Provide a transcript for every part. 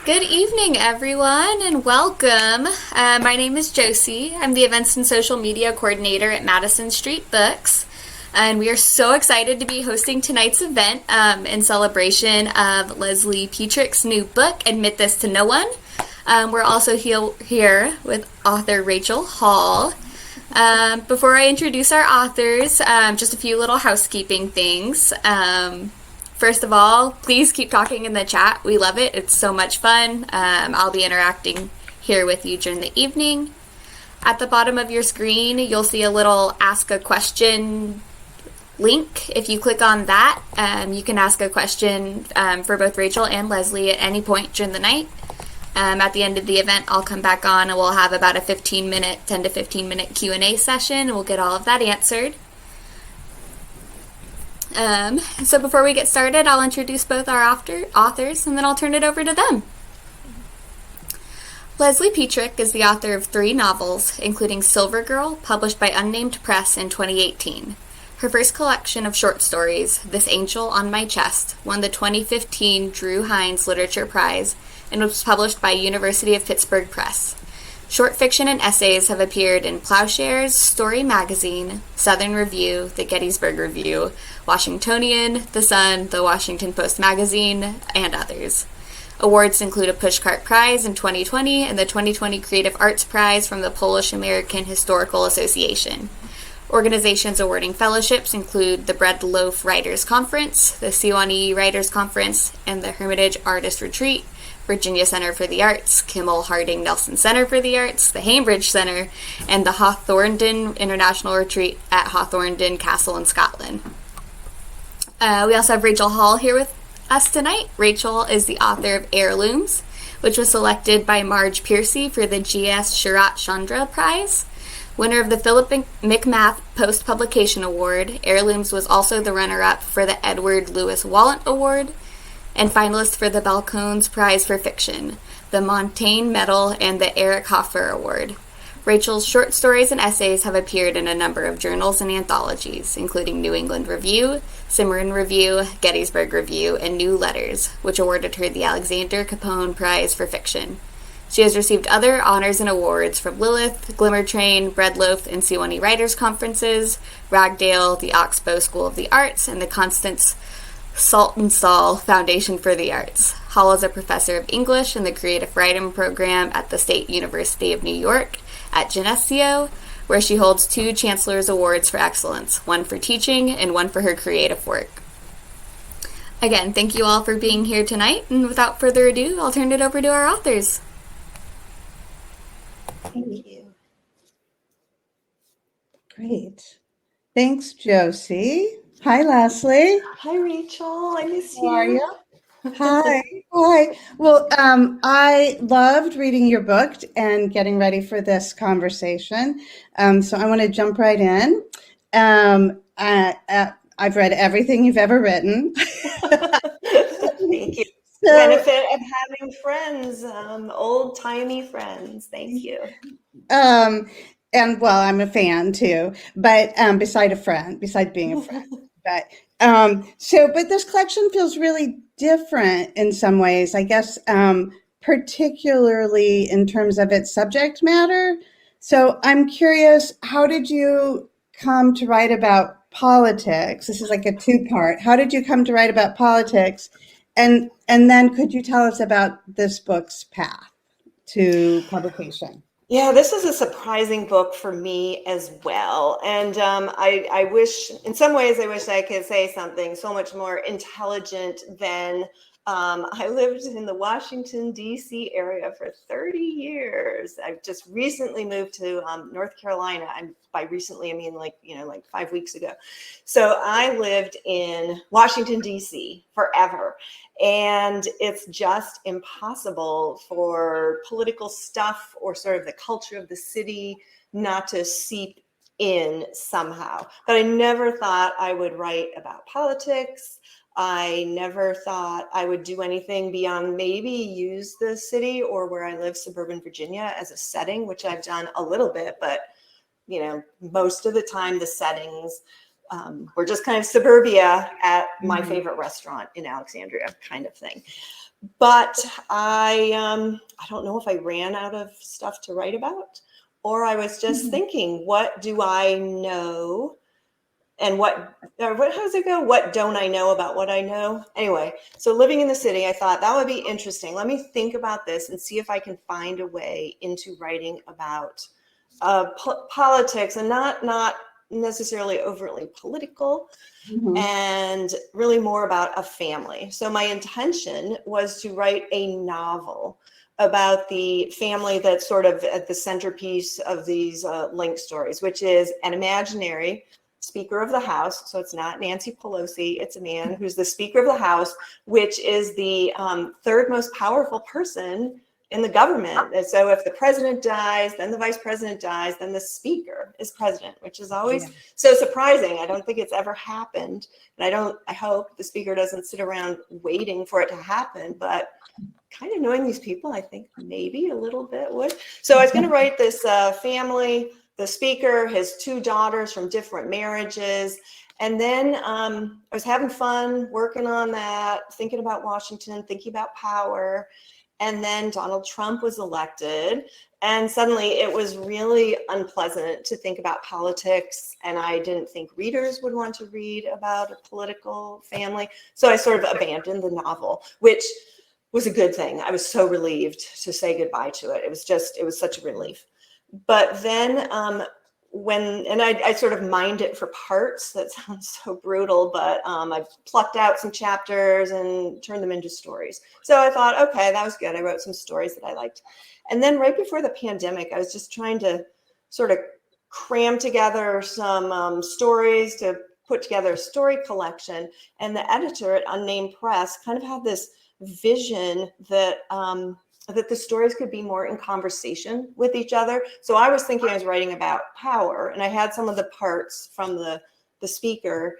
Good evening, everyone, and welcome. My name is Josie. I'm the Events and Social Media Coordinator at Madison Street Books, and we are so excited to be hosting tonight's event in celebration of Leslie Pietryk's new book, Admit This to No One. We're also here with author Rachel Hall. Before I introduce our authors, just a few little housekeeping things. First of all, please keep talking in the chat. We love it. It's so much fun. I'll be interacting here with you during the evening. At the bottom of your screen, you'll see a little Ask a Question link. If you click on that, you can ask a question for both Rachel and Leslie at any point during the night. At the end of the event, I'll come back on and we'll have about a 10 to 15 minute Q&A session, and we'll get all of that answered. So before we get started, I'll introduce both our authors, and then I'll turn it over to them. Leslie Pietrzyk is the author of 3 novels, including Silver Girl, published by Unnamed Press in 2018. Her first collection of short stories, This Angel on My Chest, won the 2015 Drew Hines Literature Prize and was published by University of Pittsburgh Press. Short fiction and essays have appeared in Plowshares, Story Magazine, Southern Review, the Gettysburg Review, Washingtonian, The Sun, the Washington Post Magazine, and others. Awards include a Pushcart Prize in 2020 and the 2020 Creative Arts Prize from the Polish American Historical Association. Organizations awarding fellowships include the Bread Loaf Writers Conference, the Sewanee Writers Conference, and the Hermitage Artist Retreat, Virginia Center for the Arts, Kimmel Harding Nelson Center for the Arts, the Cambridge Center, and the Hawthornden International Retreat at Hawthornden Castle in Scotland. We also have Rachel Hall here with us tonight. Rachel is the author of Heirlooms, which was selected by Marge Piercy for the G.S. Sharat Chandra Prize. Winner of the Philip McMath Post-Publication Award, Heirlooms was also the runner-up for the Edward Lewis Wallant Award, and finalist for the Balcones Prize for Fiction, the Montaigne Medal, and the Eric Hoffer Award. Rachel's short stories and essays have appeared in a number of journals and anthologies, including New England Review, Cimarron Review, Gettysburg Review, and New Letters, which awarded her the Alexander Capone Prize for Fiction. She has received other honors and awards from Lilith, Glimmer Train, Bread Loaf, and Sewanee Writers Conferences, Ragdale, the Oxbow School of the Arts, and the Constance Saltonstall Foundation for the Arts. Hall is a professor of English in the Creative Writing Program at the State University of New York at Geneseo, where she holds 2 Chancellor's Awards for Excellence, one for teaching and one for her creative work. Again, thank you all for being here tonight, and without further ado, I'll turn it over to our authors. Thank you. Great. Thanks, Josie. Hi, Leslie. Hi, Rachel. I miss you. How are you? Hi. Hi. Well, I loved reading your book and getting ready for this conversation. So I want to jump right in. I've read everything you've ever written. Thank you. So, benefit of having friends, old-timey friends. Thank you. And well, I'm a fan too, but beside being a friend. But but this collection feels really different in some ways, I guess, particularly in terms of its subject matter. So I'm curious, how did you come to write about politics? This is like a 2-part. How did you come to write about politics? And then could you tell us about this book's path to publication? Yeah, this is a surprising book for me as well. And I wish, in some ways, I wish I could say something so much more intelligent than I lived in the Washington, D.C. area for 30 years. I've just recently moved to North Carolina. And by recently, I mean like 5 weeks ago. So I lived in Washington, D.C. forever. And it's just impossible for political stuff or sort of the culture of the city not to seep in somehow. But I never thought I would write about politics. I never thought I would do anything beyond maybe use the city or where I live, suburban Virginia, as a setting, which I've done a little bit, but most of the time the settings were just kind of suburbia at my favorite restaurant in Alexandria kind of thing. But I don't know if I ran out of stuff to write about, or I was just thinking, what do I know? And what, how does it go? What don't I know about what I know? Anyway, so living in the city, I thought that would be interesting. Let me think about this and see if I can find a way into writing about politics, and not necessarily overtly political, and really more about a family. So my intention was to write a novel about the family that's sort of at the centerpiece of these link stories, which is an imaginary Speaker of the House. So it's not Nancy Pelosi, it's a man who's the Speaker of the House, which is the third most powerful person in the government. And so if the president dies, then the vice president dies, then the speaker is president, which is always so surprising. I don't think it's ever happened. And I hope the speaker doesn't sit around waiting for it to happen, but kind of knowing these people, I think maybe a little bit would. So I was going to write this family, the speaker, his two daughters from different marriages. And then I was having fun working on that, thinking about Washington, thinking about power. And then Donald Trump was elected, and suddenly it was really unpleasant to think about politics. And I didn't think readers would want to read about a political family. So I sort of abandoned the novel, which was a good thing. I was so relieved to say goodbye to it. It was such a relief. But then I sort of mined it for parts. That sounds so brutal, but I plucked out some chapters and turned them into stories. So I thought, okay, that was good. I wrote some stories that I liked. And then right before the pandemic, I was just trying to sort of cram together some stories to put together a story collection. And the editor at Unnamed Press kind of had this vision that that the stories could be more in conversation with each other. So I was thinking I was writing about power, and I had some of the parts from the speaker,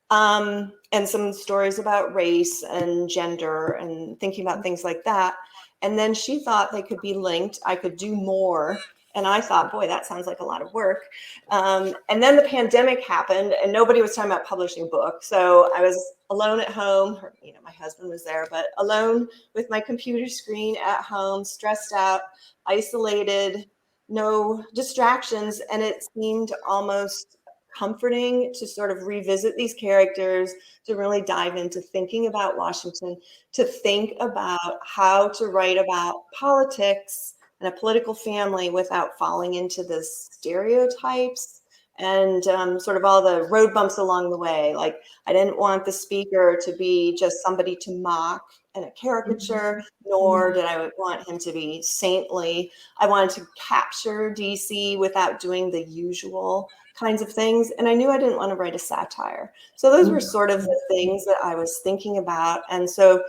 and some stories about race and gender and thinking about things like that. And then she thought they could be linked. I could do more. And I thought, boy, that sounds like a lot of work. And then the pandemic happened, and nobody was talking about publishing a book. So I was alone at home. My husband was there, but alone with my computer screen at home, stressed out, isolated, no distractions. And it seemed almost comforting to sort of revisit these characters, to really dive into thinking about Washington, to think about how to write about politics and a political family without falling into the stereotypes and sort of all the road bumps along the way. Like, I didn't want the speaker to be just somebody to mock and a caricature, nor did I want him to be saintly. I wanted to capture DC without doing the usual kinds of things. And I knew I didn't want to write a satire. So those were sort of the things that I was thinking about. And so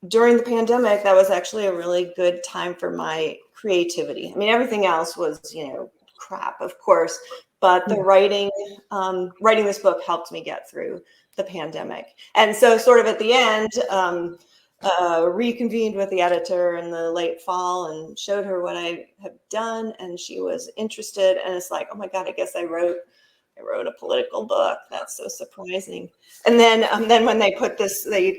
during the pandemic, that was actually a really good time for my creativity. I mean, everything else was, crap, of course, but the writing this book helped me get through the pandemic. And so sort of at the end, reconvened with the editor in the late fall and showed her what I have done. And she was interested. And it's like, oh my God, I guess I wrote a political book. That's so surprising. And then when they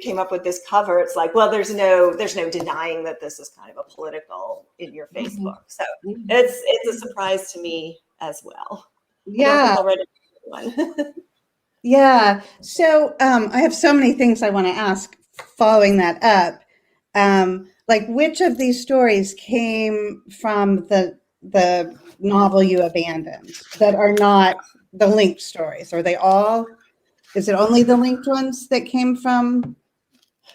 came up with this cover, it's like, well, there's no denying that this is kind of a political in your face book. So it's a surprise to me as well. Yeah. I don't think I'll write another one. Yeah. So I have so many things I want to ask following that up. Like, which of these stories came from the novel you abandoned that are not the linked stories? Are they all? Is it only the linked ones that came from?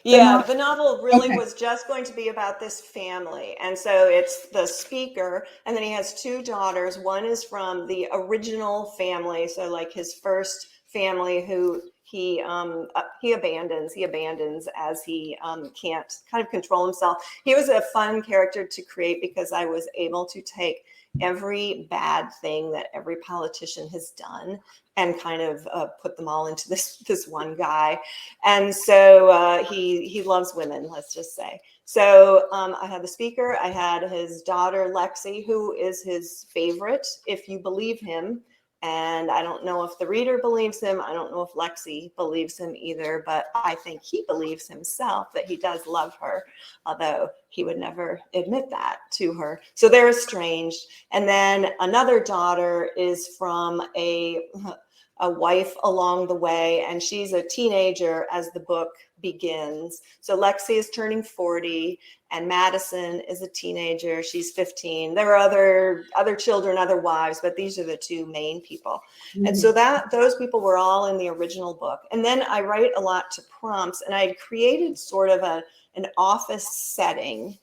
The novel really was just going to be about this family. And so it's the speaker, and then he has two daughters. One is from the original family, so like his first family, who he abandons as he can't kind of control himself. He was a fun character to create because I was able to take every bad thing that every politician has done and kind of put them all into this one guy. And so he loves women, let's just say. So I had the speaker, I had his daughter Lexi, who is his favorite, if you believe him. And I don't know if the reader believes him. I don't know if Lexi believes him either, but I think he believes himself that he does love her, although he would never admit that to her. So they're estranged. And then another daughter is from a wife along the way, and she's a teenager as the book begins. So Lexi is turning 40, and Madison is a teenager. She's 15. There are other children, other wives, but these are the two main people. And so those people were all in the original book. And then I write a lot to prompts, and I had created sort of an office setting.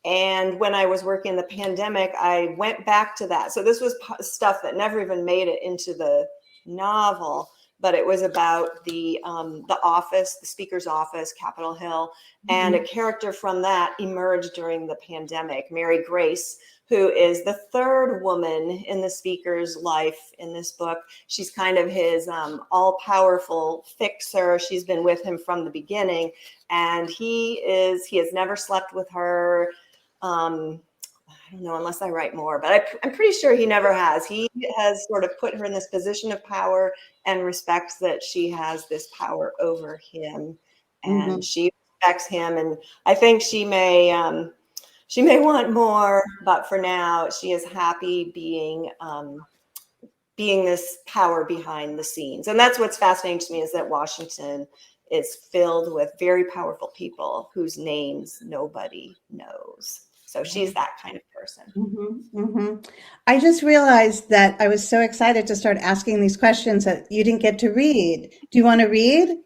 And when I was working in the pandemic, I went back to that. So this was stuff that never even made it into the novel, but it was about the office, the speaker's office, Capitol Hill, and a character from that emerged during the pandemic, Mary Grace, who is the third woman in the speaker's life in this book. She's kind of his all-powerful fixer. She's been with him from the beginning, and he has never slept with her. I don't know, unless I write more, but I'm pretty sure he never has. He has sort of put her in this position of power and respects that she has this power over him, and she respects him. And I think she may want more, but for now, she is happy being this power behind the scenes. And that's what's fascinating to me, is that Washington is filled with very powerful people whose names nobody knows. So she's that kind of person. I just realized that I was so excited to start asking these questions that you didn't get to read. Do you want to read?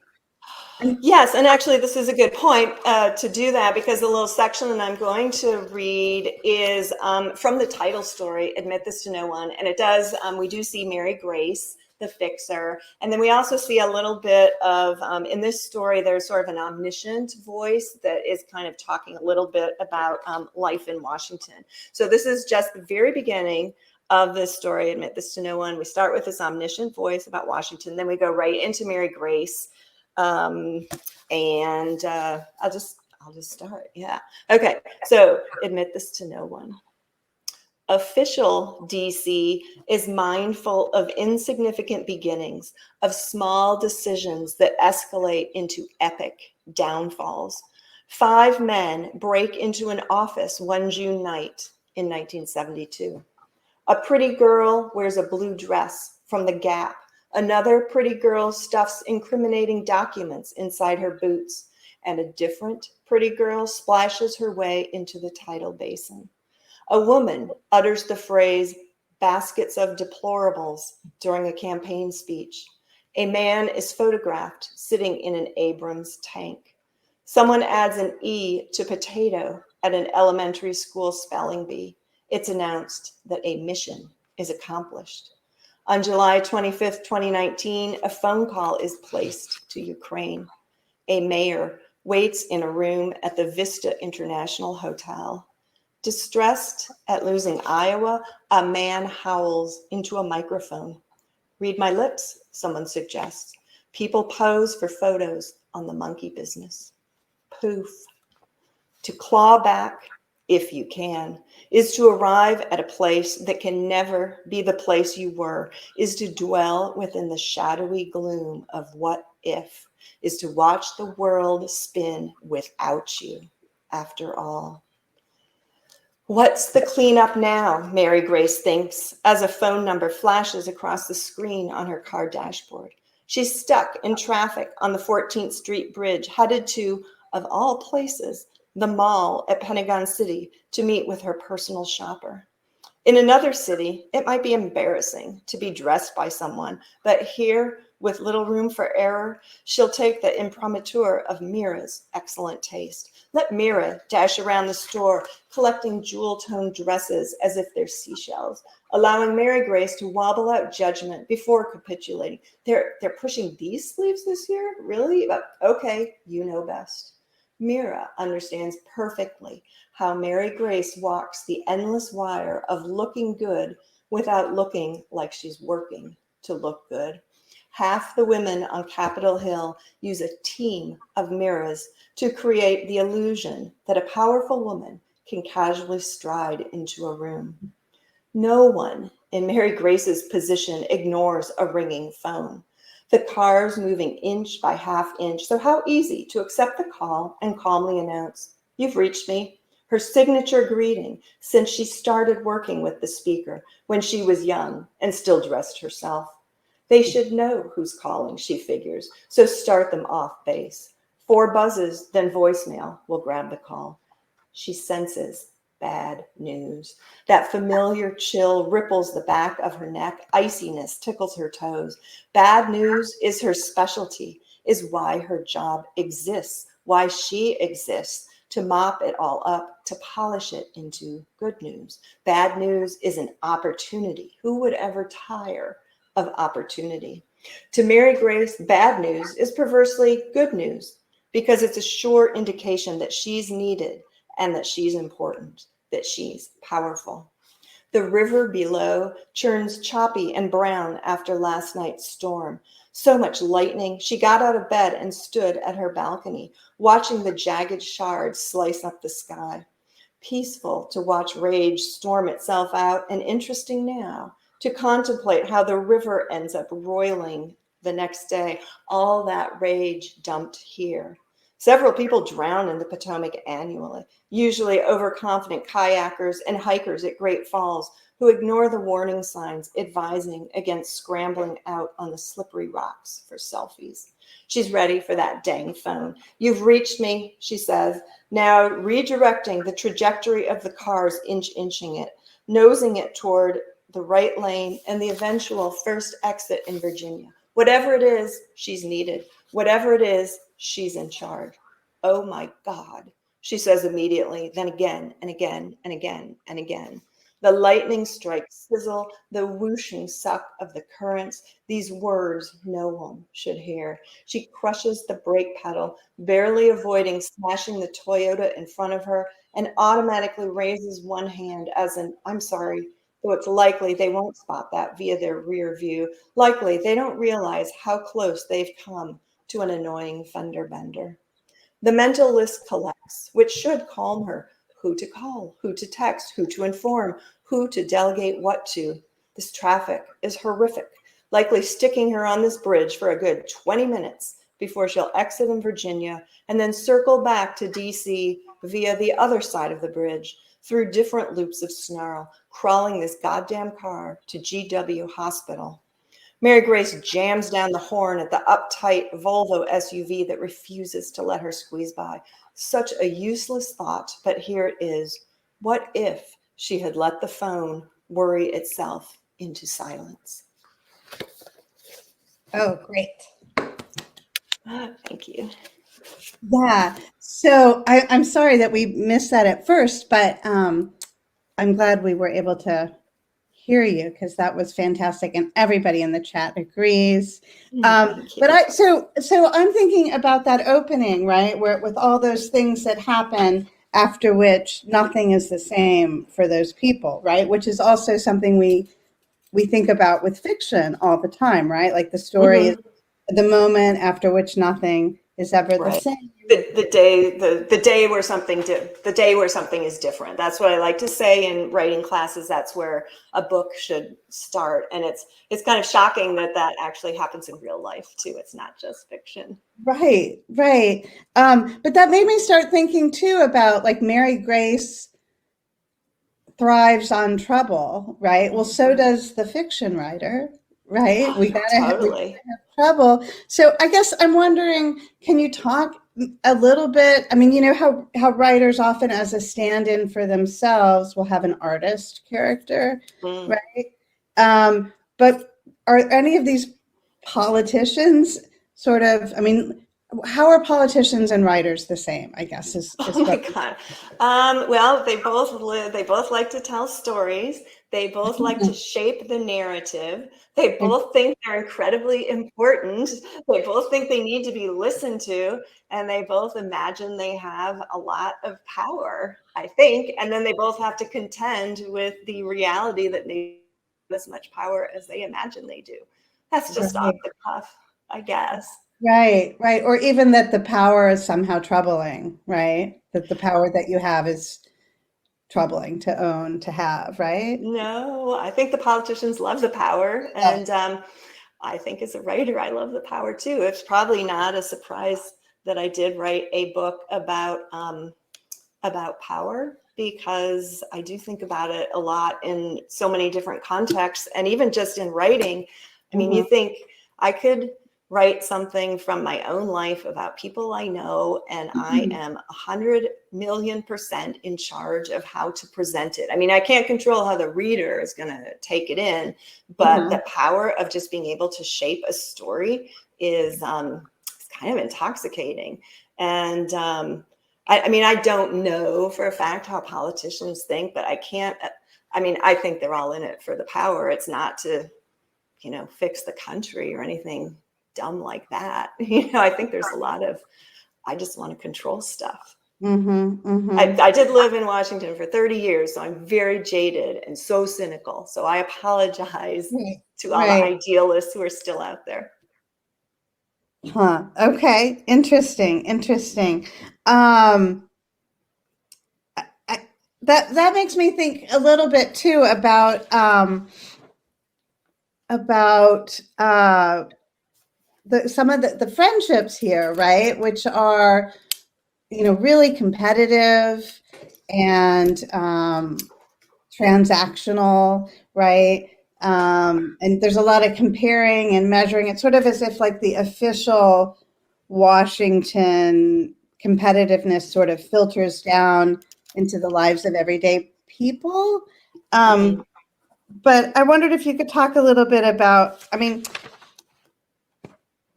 Yes, and actually this is a good point to do that, because the little section that I'm going to read is from the title story, Admit This to No One. And it does, we do see Mary Grace, the fixer. And then we also see a little bit of, in this story, there's sort of an omniscient voice that is kind of talking a little bit about life in Washington. So this is just the very beginning of this story, Admit This to No One. We start with this omniscient voice about Washington, then we go right into Mary Grace. I'll just start. Yeah. Okay. So admit this to no one. Official DC is mindful of insignificant beginnings, of small decisions that escalate into epic downfalls. 5 men break into an office one June night in 1972. A pretty girl wears a blue dress from the Gap. Another pretty girl stuffs incriminating documents inside her boots, and a different pretty girl splashes her way into the tidal basin. A woman utters the phrase "baskets of deplorables" during a campaign speech. A man is photographed sitting in an Abrams tank. Someone adds an E to potato at an elementary school spelling bee. It's announced that a mission is accomplished. On July 25th, 2019, a phone call is placed to Ukraine. A mayor waits in a room at the Vista International Hotel. Distressed at losing Iowa, a man howls into a microphone. Read my lips, someone suggests. People pose for photos on the monkey business. Poof. To claw back, if you can, is to arrive at a place that can never be the place you were, is to dwell within the shadowy gloom of what if, is to watch the world spin without you, after all. What's the cleanup now, Mary Grace thinks, as a phone number flashes across the screen on her car dashboard. She's stuck in traffic on the 14th Street Bridge, headed to, of all places, the mall at Pentagon City to meet with her personal shopper. In another city, it might be embarrassing to be dressed by someone, but here, with little room for error, she'll take the imprimatur of Mira's excellent taste. Let Mira dash around the store, collecting jewel-toned dresses as if they're seashells, allowing Mary Grace to wobble out judgment before capitulating. They're pushing these sleeves this year? Really? But okay, you know best. Mira understands perfectly how Mary Grace walks the endless wire of looking good without looking like she's working to look good. Half the women on Capitol Hill use a team of Miras to create the illusion that a powerful woman can casually stride into a room. No one in Mary Grace's position ignores a ringing phone. The car's moving inch by half inch, so how easy to accept the call and calmly announce, "You've reached me." Her signature greeting since she started working with the speaker when she was young and still dressed herself. They should know who's calling, she figures, so start them off base. 4 buzzes, then voicemail will grab the call. She senses bad news. That familiar chill ripples the back of her neck. Iciness tickles her toes. Bad news is her specialty, is why her job exists, why she exists, to mop it all up, to polish it into good news. Bad news is an opportunity. Who would ever tire of opportunity? To Mary Grace, bad news is perversely good news because it's a sure indication that she's needed and that she's important, that she's powerful. The river below churns choppy and brown after last night's storm. So much lightning, she got out of bed and stood at her balcony, watching the jagged shards slice up the sky. Peaceful to watch rage storm itself out, and interesting now to contemplate how the river ends up roiling the next day, all that rage dumped here. Several people drown in the Potomac annually, usually overconfident kayakers and hikers at Great Falls who ignore the warning signs advising against scrambling out on the slippery rocks for selfies. She's ready for that dang phone. "You've reached me," she says, now redirecting the trajectory of the cars, inching it, nosing it toward the right lane and the eventual first exit in Virginia. Whatever it is, she's needed. Whatever it is, she's in charge. "Oh my God," she says immediately, then again and again and again and again. The lightning strikes sizzle, the whooshing suck of the currents, these words no one should hear. She crushes the brake pedal, barely avoiding smashing the Toyota in front of her, and automatically raises one hand as an "I'm sorry," though it's likely they won't spot that via their rear view. Likely they don't realize how close they've come to an annoying fender bender. The mental list collects, which should calm her. Who to call, who to text, who to inform, who to delegate what to. This traffic is horrific, likely sticking her on this bridge for a good 20 minutes before she'll exit in Virginia and then circle back to DC via the other side of the bridge through different loops of snarl, crawling this goddamn car to GW Hospital. Mary Grace jams down the horn at the uptight Volvo SUV that refuses to let her squeeze by. Such a useless thought, but here it is. What if she had let the phone worry itself into silence? Oh, great. Thank you. Yeah. So I'm sorry that we missed that at first, but I'm glad we were able to hear you because that was fantastic, and everybody in the chat agrees. But so I'm thinking about that opening, right, where with all those things that happen after which nothing is the same for those people, right? Which is also something we think about with fiction all the time, right? Like the story is the moment after which nothing is ever the same. The day where something is different. That's what I like to say in writing classes. That's where a book should start, and it's kind of shocking that actually happens in real life too. It's not just fiction. Right. But that made me start thinking too about like Mary Grace thrives on trouble, right? Well, so does the fiction writer, right? We gotta have trouble. So I guess I'm wondering, can you talk a little bit? I mean, you know how writers often, as a stand-in for themselves, will have an artist character, right? But are any of these politicians sort of? I mean, how are politicians and writers the same? I guess is oh my God. Well, they both like to tell stories. They both like to shape the narrative. They both think they're incredibly important. They both think they need to be listened to, and they both imagine they have a lot of power, I think. And then they both have to contend with the reality that they have as much power as they imagine they do. That's just off the cuff, I guess. Right. Or even that the power is somehow troubling, right? That the power that you have is troubling to own, to have, right? No, I think the politicians love the power. Yeah. And I think as a writer, I love the power too. It's probably not a surprise that I did write a book about power, because I do think about it a lot in so many different contexts. And even just in writing, I mean, Mhm. you think I could write something from my own life about people I know, and I am 100,000,000% in charge of how to present it. I mean, I can't control how the reader is going to take it in, but the power of just being able to shape a story is it's kind of intoxicating. And I mean, I don't know for a fact how politicians think, but I can't. I mean, I think they're all in it for the power. It's not to, fix the country or anything dumb like that. I think there's a lot of, I just want to control stuff. I did live in Washington for 30 years, so I'm very jaded and so cynical. So I apologize to all the idealists who are still out there. Huh. Okay. Interesting. That makes me think a little bit too about some of the friendships here, right? Which are, really competitive and transactional, right? And there's a lot of comparing and measuring. It's sort of as if like the official Washington competitiveness sort of filters down into the lives of everyday people. But I wondered if you could talk a little bit about,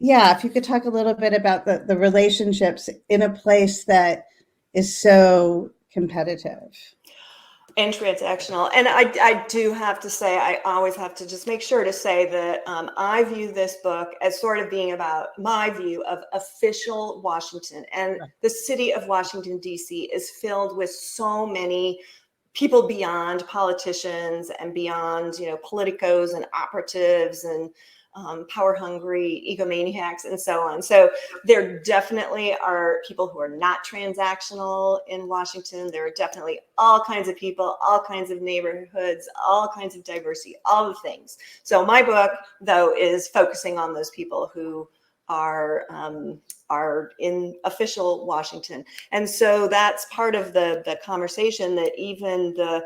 if you could talk a little bit about the relationships in a place that is so competitive. And transactional. And I do have to say, I always have to just make sure to say that I view this book as sort of being about my view of official Washington. And the city of Washington, D.C. is filled with so many people beyond politicians and beyond, politicos and operatives and power hungry egomaniacs and so on. So there definitely are people who are not transactional in Washington. There are definitely all kinds of people, all kinds of neighborhoods, all kinds of diversity, all the things. So my book, though, is focusing on those people who are in official Washington. And so that's part of the conversation, that even the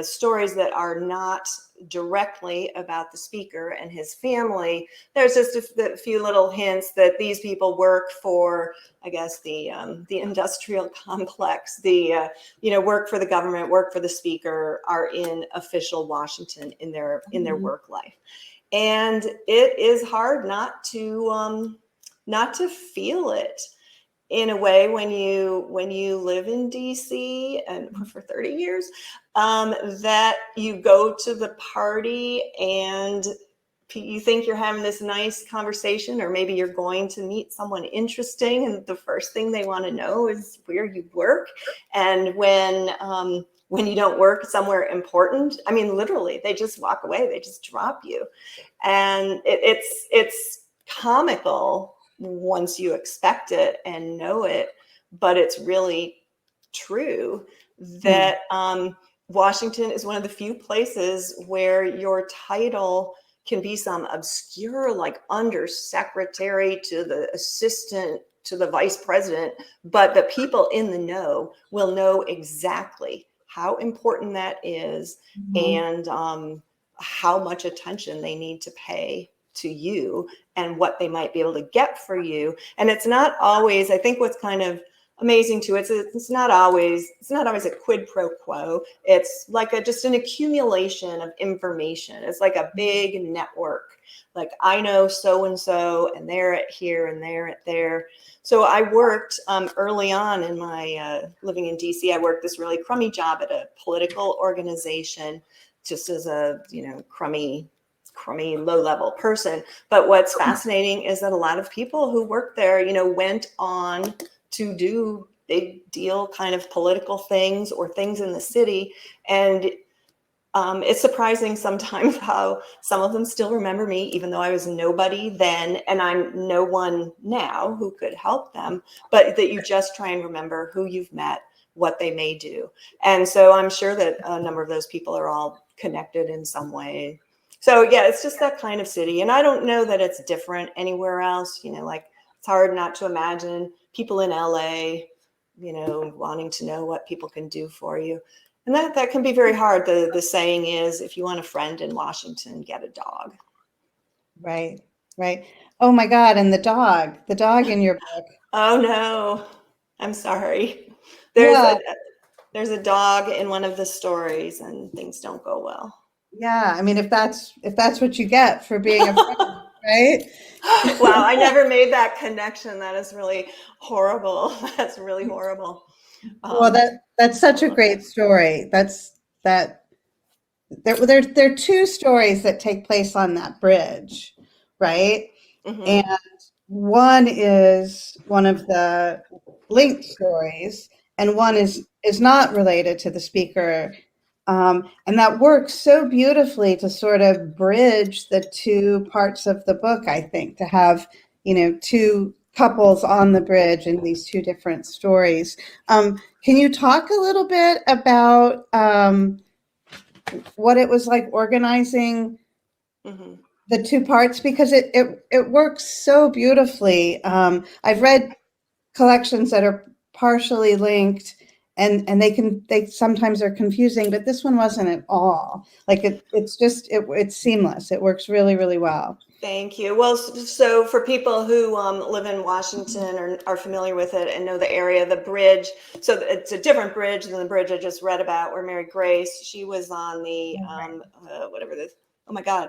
stories that are not directly about the speaker and his family, there's just a few little hints that these people work for, I guess, the industrial complex, work for the government, work for the speaker, are in official Washington in their work life. And it is hard not to feel it in a way when you live in DC and for 30 years, that you go to the party and you think you're having this nice conversation, or maybe you're going to meet someone interesting, and the first thing they want to know is where you work. And when you don't work somewhere important, I mean, literally, they just walk away, they just drop you. And it's comical once you expect it and know it, but it's really true that Washington is one of the few places where your title can be some obscure, like undersecretary to the assistant to the vice president, but the people in the know will know exactly how important that is, and how much attention they need to pay to you and what they might be able to get for you. And it's not always, I think what's kind of amazing too, it's not always a quid pro quo. It's like just an accumulation of information. It's like a big network. Like, I know so and they're at here and they're at there. So I worked early on in my living in DC. I worked this really crummy job at a political organization, just as a crummy low-level person. But what's fascinating is that a lot of people who worked there, went on to do big deal kind of political things or things in the city. And it's surprising sometimes how some of them still remember me, even though I was nobody then and I'm no one now who could help them. But that you just try and remember who you've met, what they may do. And so I'm sure that a number of those people are all connected in some way. So yeah, it's just that kind of city. And I don't know that it's different anywhere else. Like it's hard not to imagine people in LA, wanting to know what people can do for you. And that can be very hard. The saying is, if you want a friend in Washington, get a dog. Right, right. Oh my God, and the dog in your book. Oh no, I'm sorry. Yeah, There's a dog in one of the stories and things don't go well. yeah. I mean, if that's what you get for being a friend, right? Wow, I never made that connection. That is really horrible. That's really horrible. Well, that's such a great story. That there are two stories that take place on that bridge, right? And Mm-hmm. one is one of the linked stories, and one is not related to the speaker. And that works so beautifully to sort of bridge the two parts of the book, I think, to have, two couples on the bridge in these two different stories. Can you talk a little bit about what it was like organizing Mm-hmm. the two parts? Because it works so beautifully. I've read collections that are partially linked, and they sometimes are confusing, but this one wasn't at all. Like it's seamless. It works really, really well. Thank you. Well, so for people who live in Washington or are familiar with it and know the area, the bridge, so it's a different bridge than the bridge I just read about where Mary Grace, she was on the, whatever this, oh my God,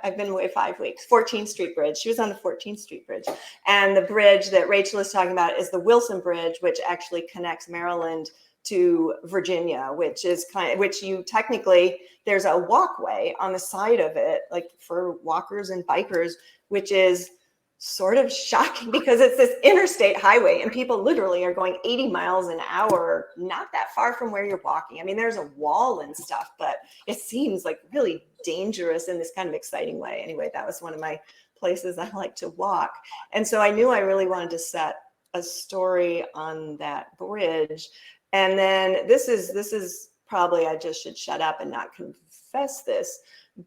I've been away 5 weeks, 14th Street Bridge. She was on the 14th Street Bridge. And the bridge that Rachel is talking about is the Wilson Bridge, which actually connects Maryland to Virginia, which you technically, there's a walkway on the side of it, like for walkers and bikers, which is sort of shocking because it's this interstate highway and people literally are going 80 miles an hour, not that far from where you're walking. I mean, there's a wall and stuff, but it seems like really dangerous in this kind of exciting way. Anyway, that was one of my places I like to walk. And so I knew I really wanted to set a story on that bridge. And then this is probably, I just should shut up and not confess this,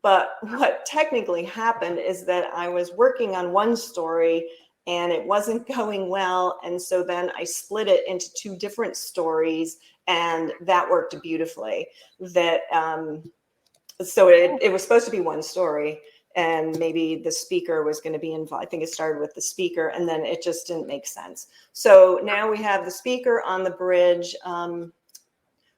but what technically happened is that I was working on one story and it wasn't going well. And so then I split it into two different stories and that worked beautifully. So it was supposed to be one story and maybe the speaker was going to be involved. I think it started with the speaker and then it just didn't make sense. So now we have the speaker on the bridge,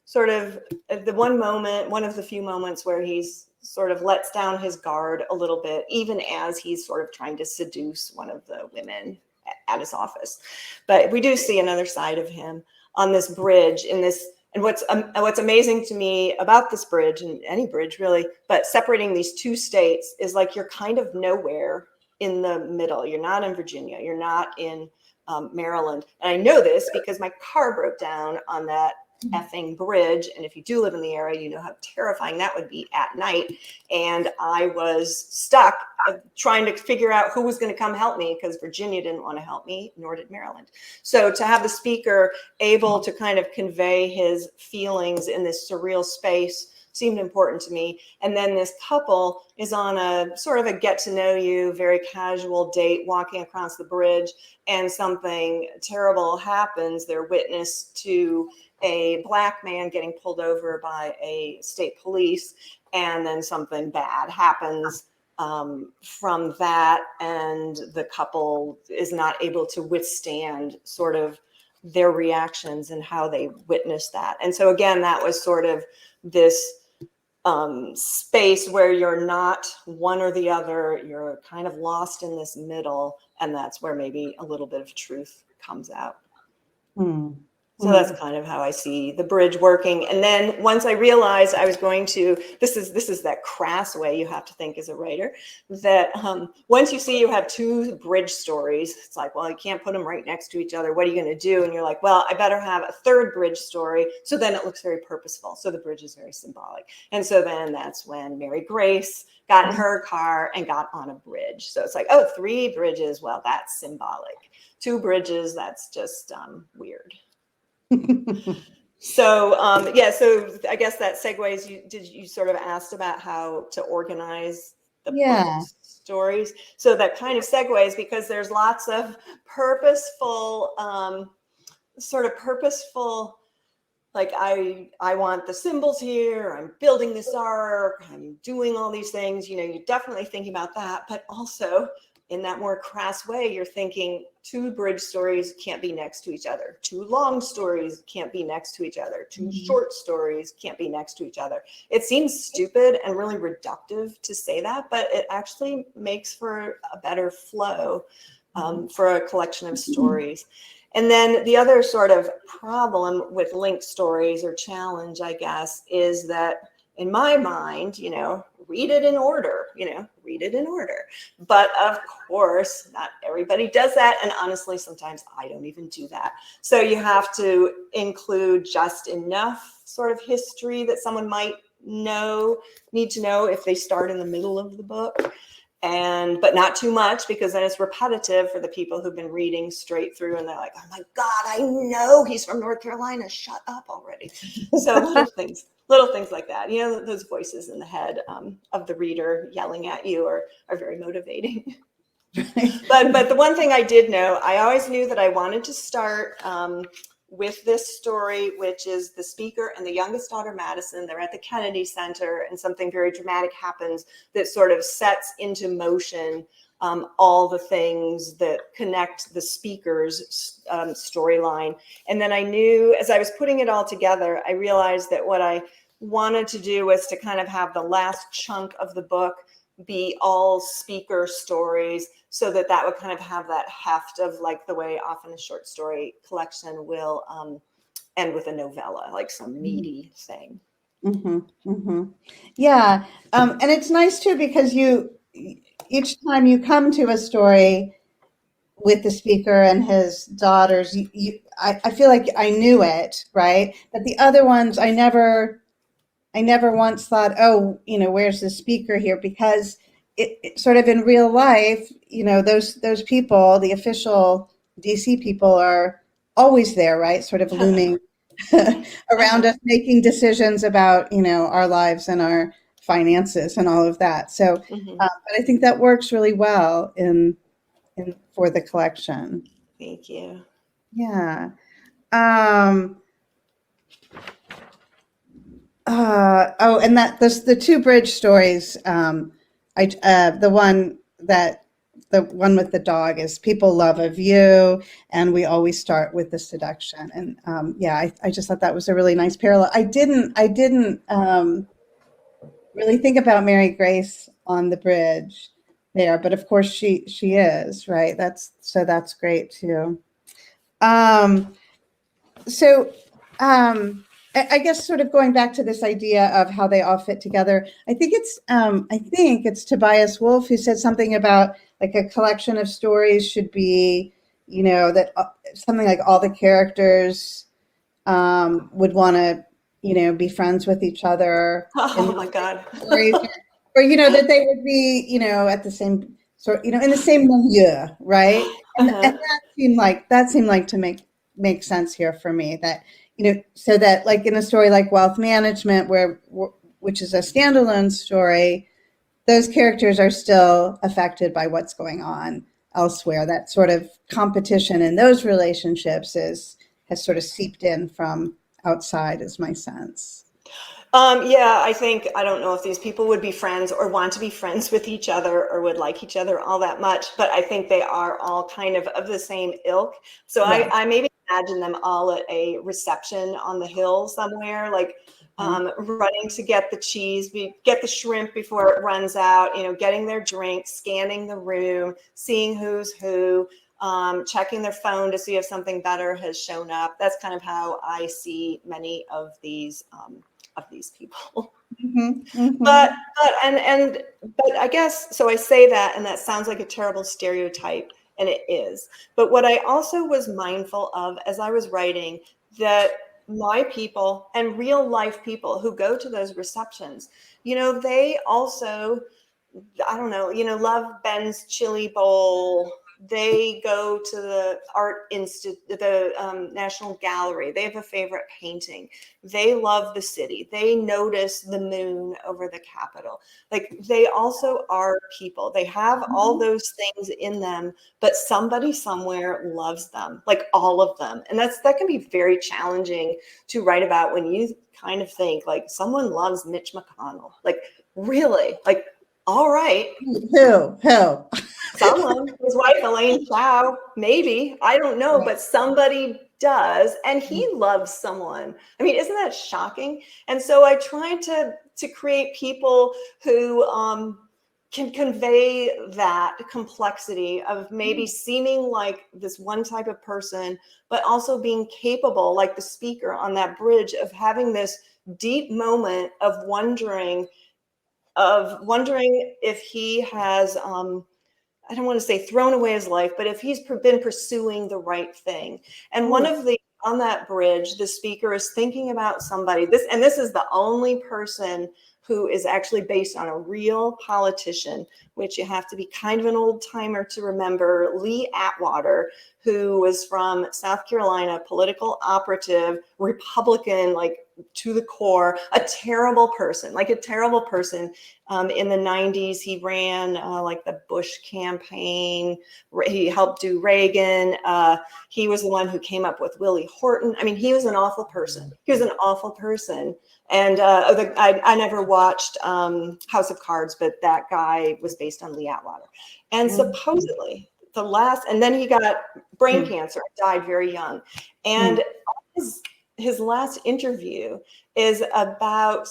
sort of the one of the few moments where he's sort of lets down his guard a little bit, even as he's sort of trying to seduce one of the women at his office. But we do see another side of him on this bridge and what's amazing to me about this bridge and any bridge really, but separating these two states is like you're kind of nowhere in the middle. You're not in Virginia. You're not in Maryland. And I know this because my car broke down on that effing bridge. And if you do live in the area, you know how terrifying that would be at night. And I was stuck trying to figure out who was going to come help me because Virginia didn't want to help me, nor did Maryland. So to have the speaker able to kind of convey his feelings in this surreal space seemed important to me. And then this couple is on a sort of a get to know you, very casual date, walking across the bridge, and something terrible happens. They're witness to a Black man getting pulled over by a state police, and then something bad happens from that, and the couple is not able to withstand sort of their reactions and how they witness that. And so again, that was sort of this space where you're not one or the other, you're kind of lost in this middle, and that's where maybe a little bit of truth comes out. So that's kind of how I see the bridge working. And then once I realized I was going to, this is that crass way you have to think as a writer, that once you see you have two bridge stories, it's like, well, you can't put them right next to each other. What are you going to do? And you're like, well, I better have a third bridge story. So then it looks very purposeful. So the bridge is very symbolic. And so then that's when Mary Grace got in her car and got on a bridge. So it's like, oh, 3 bridges. Well, that's symbolic. 2 bridges, that's just weird. So yeah, so I guess that segues. You sort of asked about how to organize the book Yeah. stories. So that kind of segues because there's lots of purposeful, sort of purposeful. Like I want the symbols here. I'm building this arc. I'm doing all these things. You know, you're definitely thinking about that, but also in that more crass way, you're thinking two bridge stories can't be next to each other. Two long stories can't be next to each other. Two short stories can't be next to each other. It seems stupid and really reductive to say that, but it actually makes for a better flow for a collection of stories. And then the other sort of problem with linked stories or challenge, I guess, is that in my mind, you know, read it in order, read it in order. But of course, not everybody does that. And honestly, sometimes I don't even do that. So you have to include just enough sort of history that someone might need to know if they start in the middle of the book. But not too much, because then it's repetitive for the people who've been reading straight through and they're like, oh my God, I know he's from North Carolina. Shut up already. So little things like that, those voices in the head of the reader yelling at you are very motivating. But the one thing I did know, I always knew that I wanted to start with this story, which is the speaker and the youngest daughter, Madison. They're at the Kennedy Center, and something very dramatic happens that sort of sets into motion all the things that connect the speaker's storyline. And then I knew, as I was putting it all together, I realized that what I wanted to do was to kind of have the last chunk of the book be all speaker stories, so that would kind of have that heft of, like, the way often a short story collection will end with a novella, like some meaty thing. Yeah. And it's nice too, because each time you come to a story with the speaker and his daughters, I feel like I knew it, right? But the other ones, I never once thought, oh, where's the speaker here? Because it sort of in real life, those people, the official DC people, are always there, right? Sort of looming around us, making decisions about, our lives and our finances and all of that. So, but I think that works really well for the collection. Thank you. Yeah. And the two bridge stories. The one with the dog is People Love of You, and we always start with the seduction. And I just thought that was a really nice parallel. I didn't really think about Mary Grace on the bridge there, but of course she is, right. That's great too. I guess sort of going back to this idea of how they all fit together, I think it's Tobias Wolff who said something about, like, a collection of stories should be, that something like all the characters would want to, be friends with each other. Oh my God. Stories, or that they would be, at the same sort, in the same milieu, right? And that seemed like to make sense here for me, that so that, like, in a story like Wealth Management, which is a standalone story, those characters are still affected by what's going on elsewhere. That sort of competition in those relationships has sort of seeped in from outside, is my sense. I think, I don't know if these people would be friends or want to be friends with each other or would like each other all that much, but I think they are all kind of the same ilk. So yeah. I maybe imagine them all at a reception on the hill somewhere, like running to get the cheese, get the shrimp before it runs out, getting their drink, scanning the room, seeing who's who, checking their phone to see if something better has shown up. That's kind of how I see many of these people. But I guess, so I say that, and that sounds like a terrible stereotype, and it is. But what I also was mindful of as I was writing, that my people and real life people who go to those receptions, they also, I don't know, love Ben's chili bowl, They go to the art institute, the National Gallery. They have a favorite painting. They love the city. They notice the moon over the Capitol. Like, they also are people. They have all those things in them, but somebody somewhere loves them, like all of them. And that can be very challenging to write about when you kind of think like someone loves Mitch McConnell. Like, really? Like, all right. Who? Someone, his wife, Elaine Chao, maybe, I don't know, but somebody does. And he loves someone. I mean, isn't that shocking? And so I tried to create people who can convey that complexity of maybe seeming like this one type of person, but also being capable, like the speaker on that bridge, of having this deep moment of wondering if he has, I don't want to say thrown away his life, but if he's been pursuing the right thing. And on that bridge, the speaker is thinking about somebody, this is the only person who is actually based on a real politician, which you have to be kind of an old timer to remember, Lee Atwater, who was from South Carolina, political operative, Republican, like to the core, a terrible person. In the 90s, he ran like the Bush campaign. He helped do Reagan. He was the one who came up with Willie Horton. I mean, he was an awful person. And I never watched House of Cards, but that guy was based on Lee Atwater. And supposedly and then he got brain cancer, died very young. And his last interview is about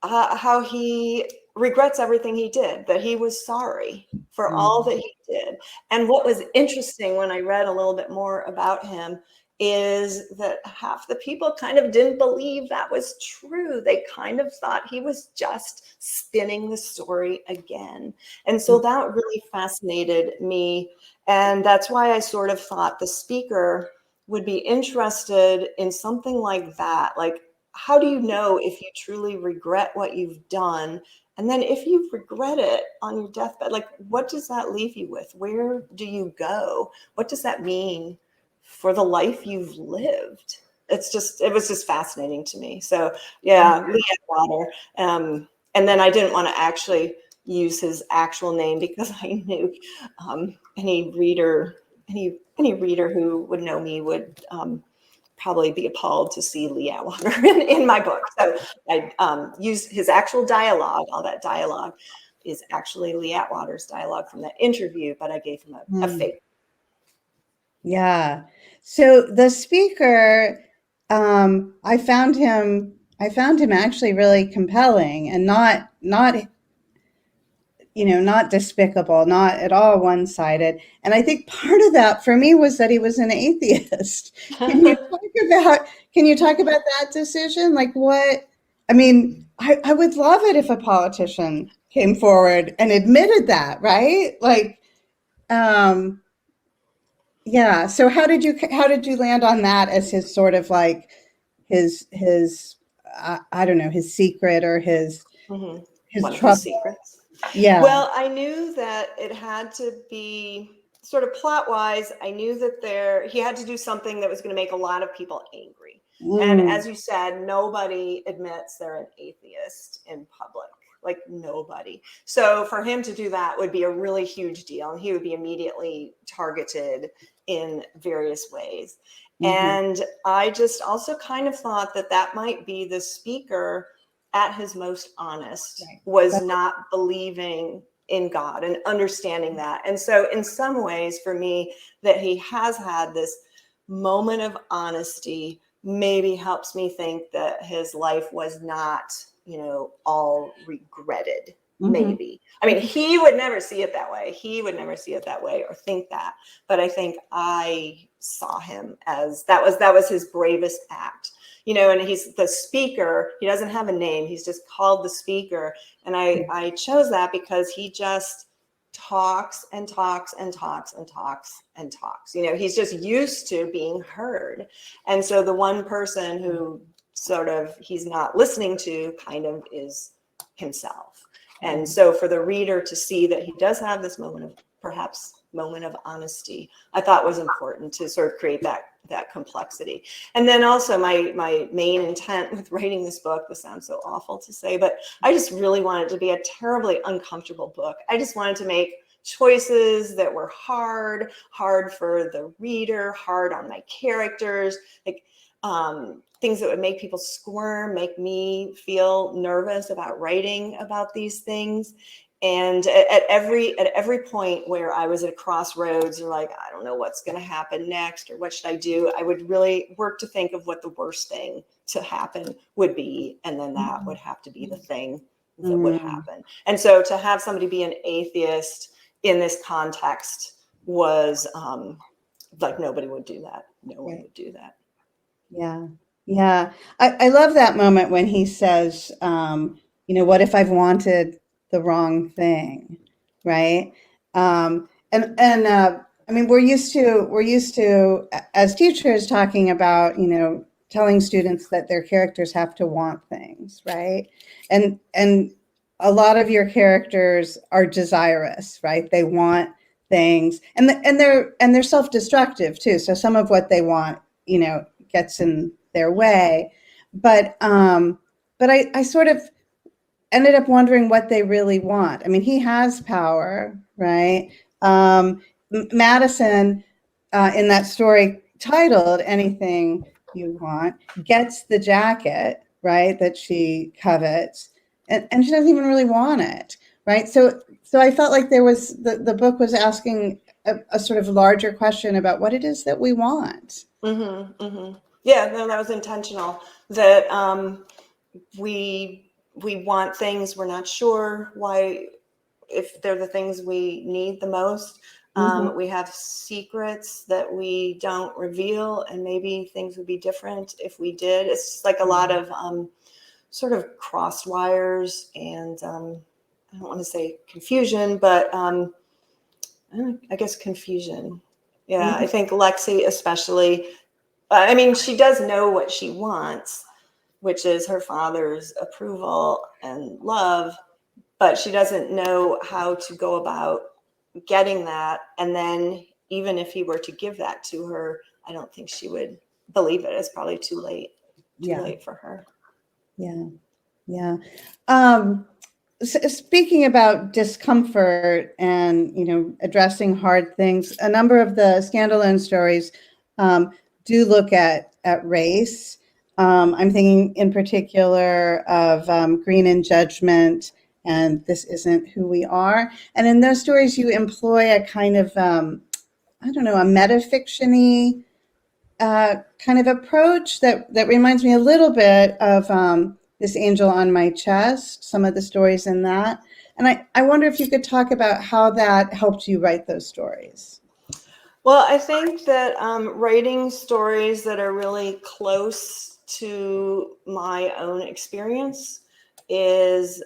how he regrets everything he did, that he was sorry for all that he did. And what was interesting when I read a little bit more about him is that half the people kind of didn't believe that was true. They kind of thought he was just spinning the story again. And so that really fascinated me. And that's why I sort of thought the speaker would be interested in something like that. Like, how do you know if you truly regret what you've done? And then if you regret it on your deathbed, like, what does that leave you with? Where do you go? What does that mean for the life you've lived? It was just fascinating to me. So yeah, Lee Atwater. And then I didn't want to actually use his actual name because I knew any reader who would know me would probably be appalled to see Lee Atwater in my book. So I used his actual dialogue. All that dialogue is actually Lee Atwater's dialogue from that interview, but I gave him a fake. Yeah. So the speaker, I found him actually really compelling and not despicable, not at all one-sided. And I think part of that for me was that he was an atheist. Can you talk about that decision? Like, what, I mean, I would love it if a politician came forward and admitted that, right? Like, yeah. So how did you land on that as his sort of like his I don't know, his secret or his One trouble? of his secrets. Yeah. Well, I knew that it had to be sort of plot wise. I knew that he had to do something that was going to make a lot of people angry. And as you said, nobody admits they're an atheist in public, like nobody. So for him to do that would be a really huge deal. And he would be immediately targeted in various ways. And I just also kind of thought that might be the speaker at his most honest, was not believing in God and understanding that. And so in some ways for me, that he has had this moment of honesty maybe helps me think that his life was not, all regretted. Maybe. I mean, he would never see it that way. Or think that. But I think I saw him as that was his bravest act. And he's the speaker. He doesn't have a name. He's just called the speaker. And I chose that because he just talks and talks and talks and talks and talks. He's just used to being heard. And so the one person who sort of he's not listening to kind of is himself. And so for the reader to see that he does have this moment of perhaps moment of honesty, I thought was important to sort of create that complexity. And then also my main intent with writing this book, this sounds so awful to say, but I just really wanted it to be a terribly uncomfortable book. I just wanted to make choices that were hard for the reader, hard on my characters, like things that would make people squirm, make me feel nervous about writing about these things. And at every point where I was at a crossroads, or like, I don't know what's going to happen next, or what should I do, I would really work to think of what the worst thing to happen would be, and then that would have to be the thing that would happen. And so to have somebody be an atheist in this context was like, nobody would do that. No one would do that. Yeah. Yeah. I love that moment when he says, what if I've wanted the wrong thing? Right. I mean, we're used to as teachers talking about, telling students that their characters have to want things. Right. And a lot of your characters are desirous, right? They want things, and they're self-destructive too. So some of what they want, gets in their way. But I sort of ended up wondering what they really want. I mean, he has power, right? Madison, in that story titled "Anything You Want," gets the jacket, right, that she covets, and she doesn't even really want it, right? So I felt like there was the book was asking a sort of larger question about what it is that we want. Mm-hmm, mm-hmm. Yeah, no, that was intentional. That we want things we're not sure why, if they're the things we need the most. We have secrets that we don't reveal, and maybe things would be different if we did. It's just like a lot of sort of crossed wires, and I don't want to say confusion, but I guess confusion. Yeah, I think Lexi especially, I mean, she does know what she wants, which is her father's approval and love, but she doesn't know how to go about getting that. And then even if he were to give that to her, I don't think she would believe it. It's probably too late for her. Yeah. Yeah. Speaking about discomfort and, addressing hard things, a number of the standalone stories do look at race. I'm thinking in particular of Green in Judgment and This Isn't Who We Are. And in those stories, you employ a kind of, a metafiction-y kind of approach that reminds me a little bit of This Angel on My Chest, some of the stories in that. And I wonder if you could talk about how that helped you write those stories. Well, I think that writing stories that are really close to my own experience is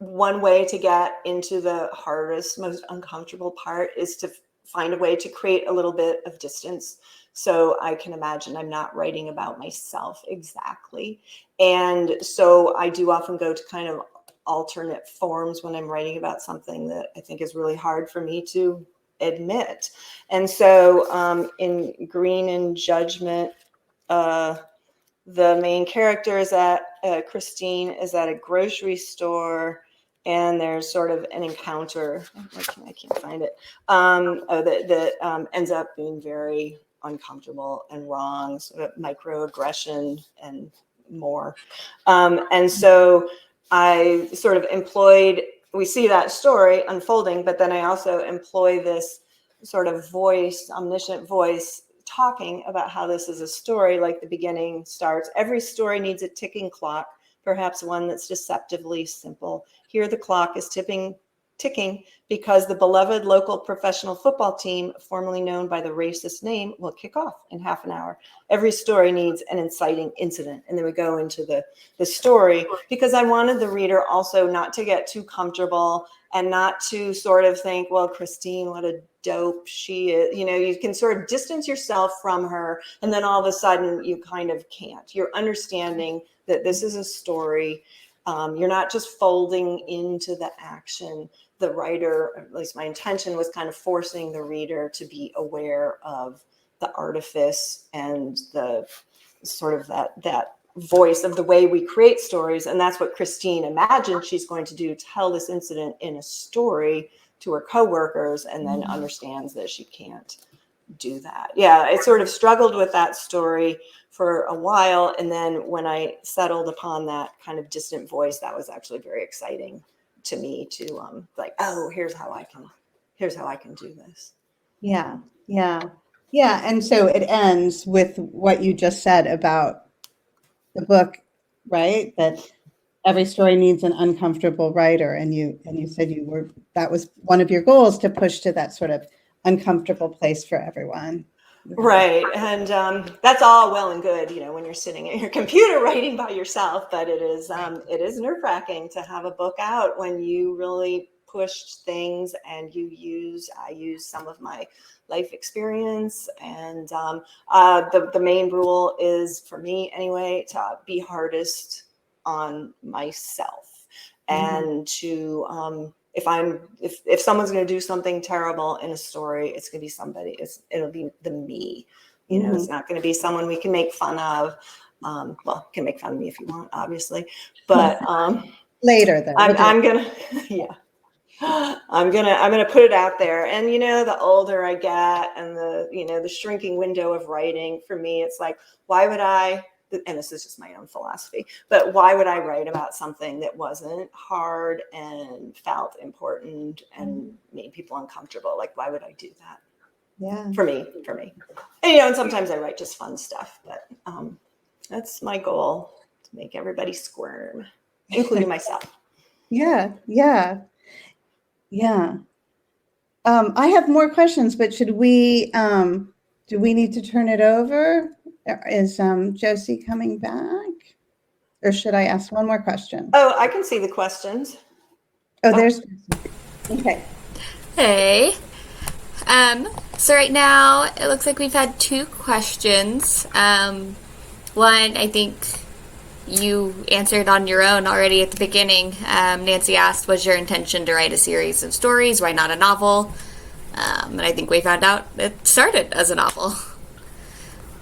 one way to get into the hardest, most uncomfortable part, is to find a way to create a little bit of distance. So I can imagine I'm not writing about myself exactly. And so I do often go to kind of alternate forms when I'm writing about something that I think is really hard for me to admit. And so in Green in Judgment, the main character is Christine is at a grocery store, and there's sort of an encounter. I can't find it. That ends up being very uncomfortable and wrong, sort of microaggression and more. And so I sort of we see that story unfolding, but then I also employ this sort of voice, omniscient voice, talking about how this is a story, like the beginning starts. Every story needs a ticking clock, perhaps one that's deceptively simple. Here the clock is ticking because the beloved local professional football team, formerly known by the racist name, will kick off in half an hour. Every story needs an inciting incident. And then we go into the story, because I wanted the reader also not to get too comfortable and not to sort of think, well, Christine, what a dope she is. You can sort of distance yourself from her, and then all of a sudden you kind of can't. You're understanding that this is a story. You're not just folding into the action, the writer, at least my intention was kind of forcing the reader to be aware of the artifice and the sort of that voice of the way we create stories. And that's what Christine imagined she's going to do, tell this incident in a story to her coworkers, and then understands that she can't do that. Yeah, I sort of struggled with that story for a while. And then when I settled upon that kind of distant voice, that was actually very exciting to me to like, oh, here's how I can do this. Yeah. And so it ends with what you just said about the book, right? That every story needs an uncomfortable writer. And you said that was one of your goals, to push to that sort of uncomfortable place for everyone. Right. And that's all well and good, when you're sitting at your computer writing by yourself, but it is nerve-wracking to have a book out when you really pushed things, and I use some of my life experience. And the main rule is, for me anyway, to be hardest on myself, and to if someone's going to do something terrible in a story, it's going to be it'll be the me. It's not going to be someone we can make fun of. Well, you can make fun of me if you want, obviously, but later though. I'm gonna I'm gonna put it out there. And the older I get, and the shrinking window of writing, for me, it's like, why would I, and this is just my own philosophy, but why would I write about something that wasn't hard and felt important and made people uncomfortable? Like, why would I do that? Yeah. For me. And sometimes I write just fun stuff, but that's my goal, to make everybody squirm, including myself. Yeah. I have more questions, but should we, do we need to turn it over? Is Josie coming back? Or should I ask one more question? Oh, I can see the questions. Oh, there's, okay. Hey. So right now, it looks like we've had 2 questions. One, I think you answered on your own already at the beginning. Nancy asked, was your intention to write a series of stories? Why not a novel? And I think we found out it started as a novel.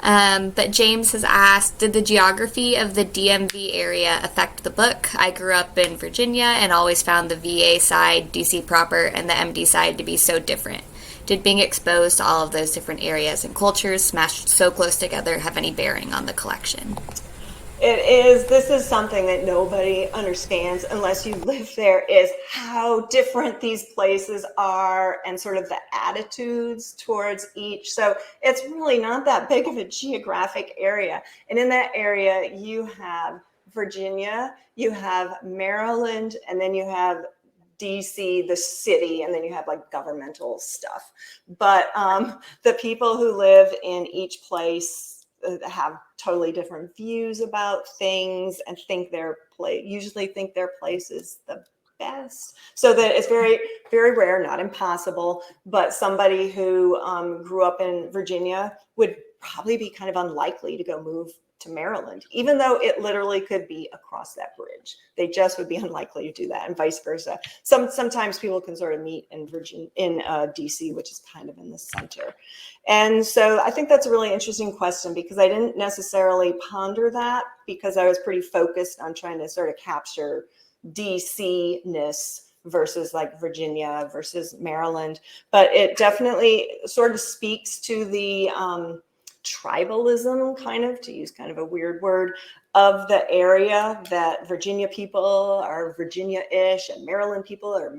But James has asked, did the geography of the DMV area affect the book? I grew up in Virginia and always found the VA side, DC proper, and the MD side to be so different. Did being exposed to all of those different areas and cultures smashed so close together have any bearing on the collection? This is something that nobody understands unless you live there, is how different these places are, and sort of the attitudes towards each. So it's really not that big of a geographic area. And in that area, you have Virginia, you have Maryland, and then you have DC, the city, and then you have like governmental stuff. But the people who live in each place have totally different views about things, and usually think their place is the best. So that it's very, very rare, not impossible, but somebody who grew up in Virginia would probably be kind of unlikely to go move to Maryland, even though it literally could be across that bridge. They just would be unlikely to do that, and vice versa. Sometimes people can sort of meet in DC, which is kind of in the center. And so I think that's a really interesting question, because I didn't necessarily ponder that, because I was pretty focused on trying to sort of capture DC-ness versus like Virginia versus Maryland. But it definitely sort of speaks to the tribalism, kind of, to use kind of a weird word, of the area, that Virginia people are Virginia-ish and Maryland people are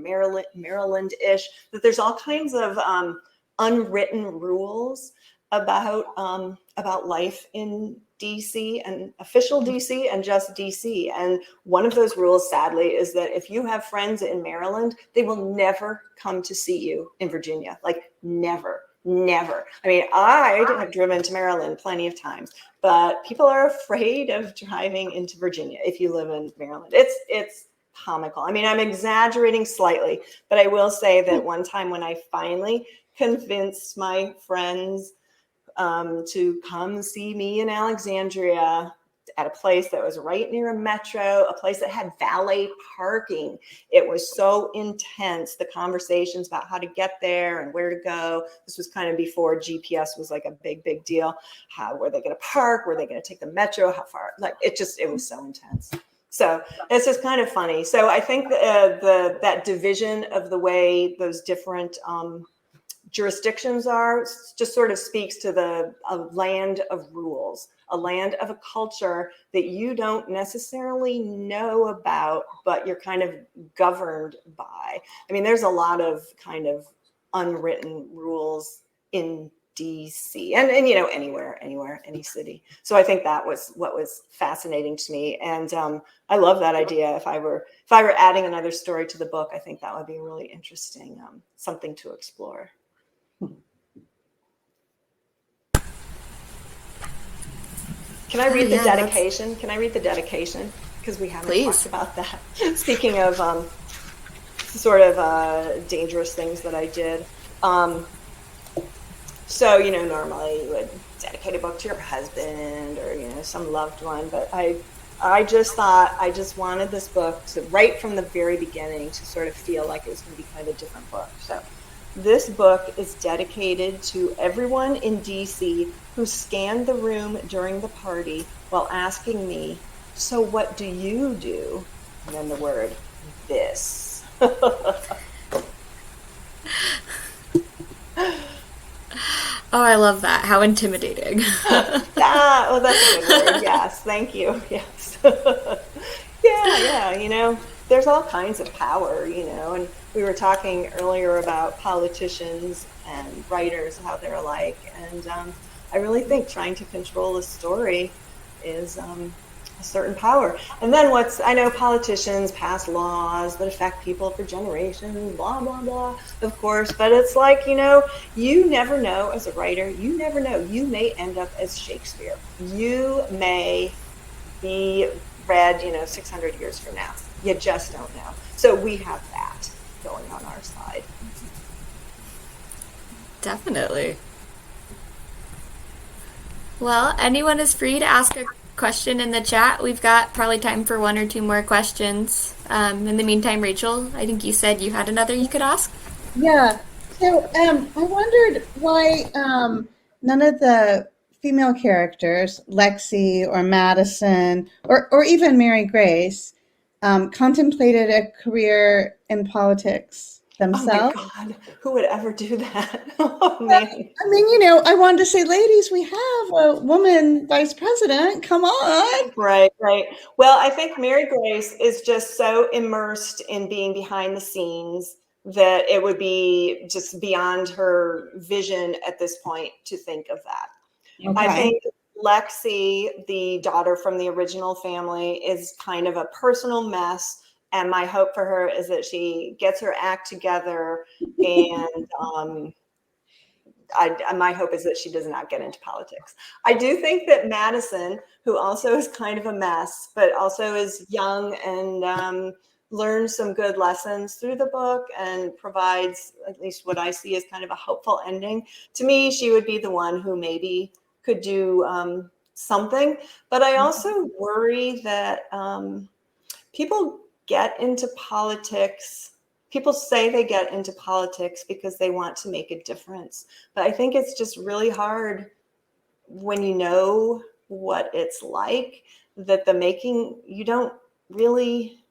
Maryland-ish, that there's all kinds of unwritten rules about life in DC, and official DC, and just DC. And one of those rules, sadly, is that if you have friends in Maryland, they will never come to see you in Virginia. Like, never. I mean, I have driven to Maryland plenty of times, but people are afraid of driving into Virginia if you live in Maryland. It's comical. I mean, I'm exaggerating slightly, but I will say that one time when I finally convinced my friends to come see me in Alexandria, at a place that was right near a metro, a place that had valet parking. It was so intense, the conversations about how to get there and where to go. This was kind of before GPS was like a big deal. How were they going to park? Were they going to take the metro? How far? Like it was so intense. So it's just kind of funny. So I think that division of the way those different jurisdictions are just sort of speaks to a land of rules, a land of a culture that you don't necessarily know about, but you're kind of governed by. I mean, there's a lot of kind of unwritten rules in DC and anywhere, any city. So I think that was what was fascinating to me. And I love that idea. If I were adding another story to the book, I think that would be really interesting, something to explore. Can I read the dedication? Can I read the dedication? Because we haven't talked about that. Speaking of sort of dangerous things that I did. So, normally you would dedicate a book to your husband or, some loved one. But I just thought I just wanted this book to, right from the very beginning, to sort of feel like it was going to be kind of a different book. So this book is dedicated to everyone in DC who scanned the room during the party while asking me, "So what do you do?" And then the word, "this." Oh, I love that. How intimidating. That's a good word. Yes, thank you. Yes. Yeah, there's all kinds of power, and we were talking earlier about politicians and writers, how they're alike. And I really think trying to control a story is a certain power. And then I know politicians pass laws that affect people for generations, blah, blah, blah, of course. But it's like, you never know as a writer, you never know. You may end up as Shakespeare. You may be read, 600 years from now. You just don't know. So we have that going on our side. Definitely. Well, anyone is free to ask a question in the chat. We've got probably time for one or two more questions. In the meantime, Rachel, I think you said you had another you could ask. Yeah. So I wondered why none of the female characters, Lexi or Madison or even Mary Grace, contemplated a career in politics themselves. Oh my God, who would ever do that? Oh man. I mean, I wanted to say, ladies, we have a woman vice president. Come on. Right. Well, I think Mary Grace is just so immersed in being behind the scenes that it would be just beyond her vision at this point to think of that. Okay. I think Lexi, the daughter from the original family, is kind of a personal mess. And my hope for her is that she gets her act together, and my hope is that she does not get into politics. I do think that Madison, who also is kind of a mess, but also is young and learns some good lessons through the book and provides, at least what I see as kind of a hopeful ending. To me, she would be the one who maybe could do something. But I also worry that people get into politics. People say they get into politics because they want to make a difference. But I think it's just really hard when you know what it's like, that you don't really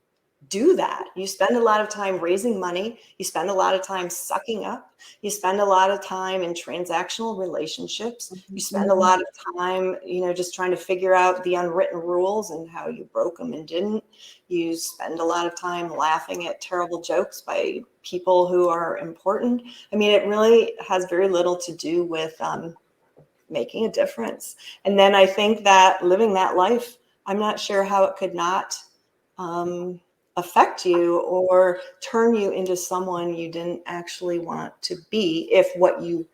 do that. You spend a lot of time raising money. You spend a lot of time sucking up. You spend a lot of time in transactional relationships. You spend a lot of time, just trying to figure out the unwritten rules and how you broke them and didn't. You spend a lot of time laughing at terrible jokes by people who are important. I mean, it really has very little to do with making a difference. And then I think that living that life, I'm not sure how it could not affect you or turn you into someone you didn't actually want to be, if what you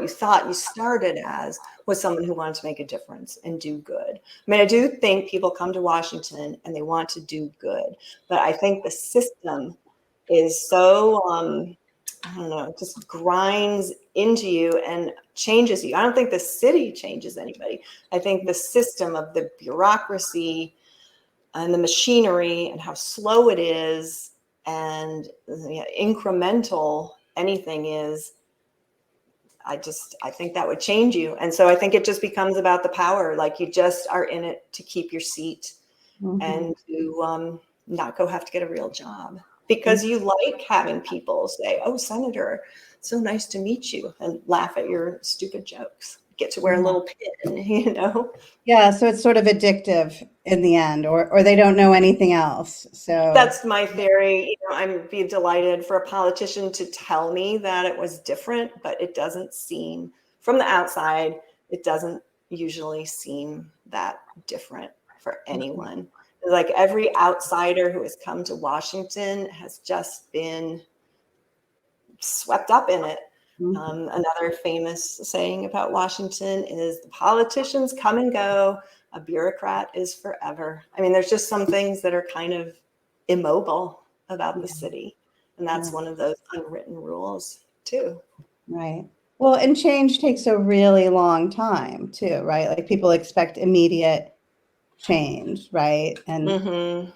thought you started as was someone who wanted to make a difference and do good. I mean, I do think people come to Washington and they want to do good, but I think the system is so I don't know, just grinds into you and changes you. I don't think the city changes anybody. I think the system of the bureaucracy and the machinery and how slow it is and incremental anything is, I think that would change you. And so I think it just becomes about the power. Like you just are in it to keep your seat and to not go have to get a real job because you like having people say, "Oh, Senator, so nice to meet you," and laugh at your stupid jokes. Get to wear a little pin, you know? Yeah, so it's sort of addictive in the end, or they don't know anything else. So That's my theory. You know, I'd be delighted for a politician to tell me that it was different, but it doesn't seem, from the outside, it doesn't usually seem that different for anyone. Like every outsider who has come to Washington has just been swept up in it. Another famous saying about Washington is the politicians come and go, a bureaucrat is forever. I mean, there's just some things that are kind of immobile about the city. And that's one of those unwritten rules too. Right. Well, and change takes a really long time too, right? Like people expect immediate change, right? And so